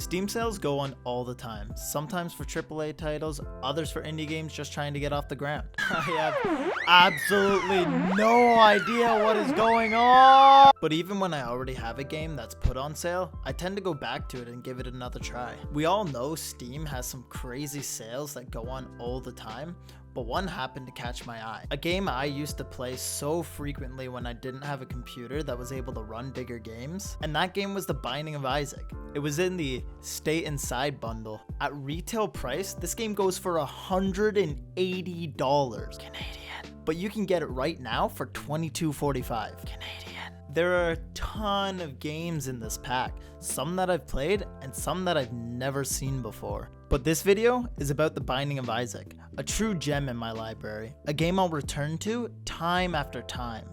Steam sales go on all the time, sometimes for AAA titles, others for indie games just trying to get off the ground. I have absolutely no idea what is going on! But even when I already have a game that's put on sale, I tend to go back to it and give it another try. We all know Steam has some crazy sales that go on all the time, but one happened to catch my eye. A game I used to play so frequently when I didn't have a computer that was able to run bigger games, and that game was The Binding of Isaac. It was in the Stay Inside bundle. At retail price, this game goes for $180 Canadian, but you can get it right now for $22.45 Canadian. There are a ton of games in this pack, some that I've played and some that I've never seen before. But this video is about The Binding of Isaac, a true gem in my library, a game I'll return to time after time.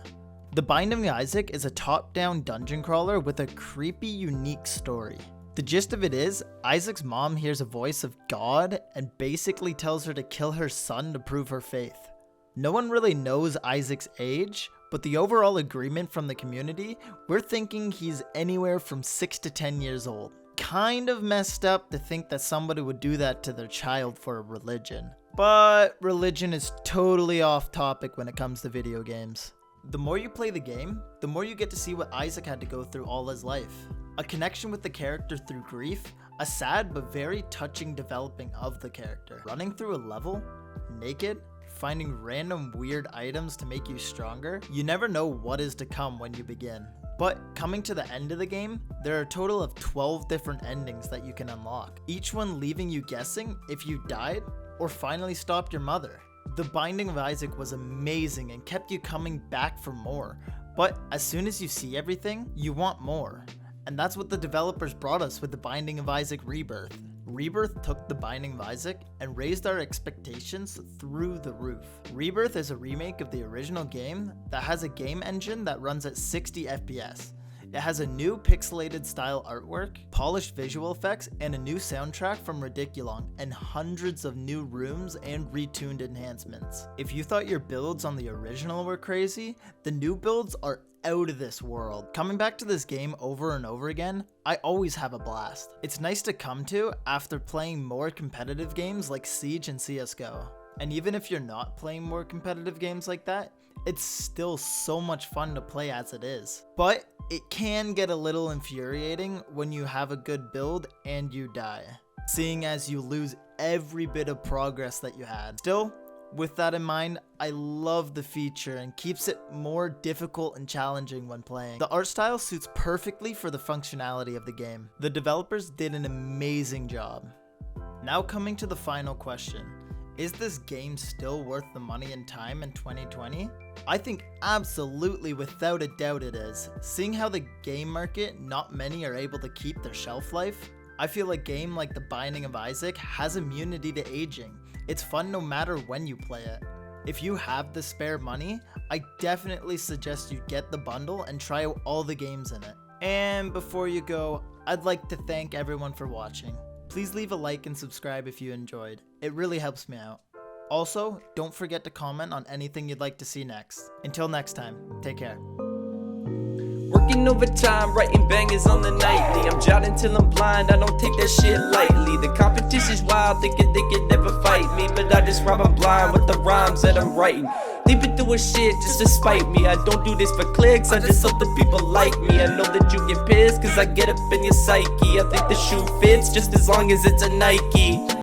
The Binding of Isaac is a top-down dungeon crawler with a creepy, unique story. The gist of it is, Isaac's mom hears a voice of God and basically tells her to kill her son to prove her faith. No one really knows Isaac's age, but the overall agreement from the community, we're thinking he's anywhere from 6 to 10 years old. Kind of messed up to think that somebody would do that to their child for a religion. But religion is totally off topic when it comes to video games. The more you play the game, the more you get to see what Isaac had to go through all his life. A connection with the character through grief, a sad but very touching developing of the character. Running through a level, naked, finding random weird items to make you stronger. You never know what is to come when you begin. But coming to the end of the game, there are a total of 12 different endings that you can unlock, each one leaving you guessing if you died or finally stopped your mother. The Binding of Isaac was amazing and kept you coming back for more, but as soon as you see everything, you want more. And that's what the developers brought us with The Binding of Isaac Rebirth. Rebirth took The Binding of Isaac and raised our expectations through the roof. Rebirth is a remake of the original game that has a game engine that runs at 60 FPS. It has a new pixelated style artwork, polished visual effects, and a new soundtrack from Ridiculon, and hundreds of new rooms and retuned enhancements. If you thought your builds on the original were crazy, the new builds are out of this world. Coming back to this game over and over again, I always have a blast. It's nice to come to after playing more competitive games like Siege and CSGO. And even if you're not playing more competitive games like that, it's still so much fun to play as it is. But it can get a little infuriating when you have a good build and you die, seeing as you lose every bit of progress that you had. Still, with that in mind, I love the feature and keeps it more difficult and challenging when playing. The art style suits perfectly for the functionality of the game. The developers did an amazing job. Now coming to the final question. Is this game still worth the money and time in 2020? I think absolutely without a doubt it is. Seeing how the game market, not many are able to keep their shelf life, I feel a game like The Binding of Isaac has immunity to aging. It's fun no matter when you play it. If you have the spare money, I definitely suggest you get the bundle and try out all the games in it. And before you go, I'd like to thank everyone for watching. Please leave a like and subscribe if you enjoyed. It really helps me out. Also, don't forget to comment on anything you'd like to see next. Until next time, take care. Working overtime, writing bangers on the nightly. I'm jotting till I'm blind, I don't take that shit lightly. The competition's wild, thinking they can never fight me, but I just rob 'em blind with the rhymes that I'm writing. They've been doing shit just to spite me. I don't do this for clicks, I just hope the people like me. I know that you get pissed, cause I get up in your psyche. I think the shoe fits just as long as it's a Nike.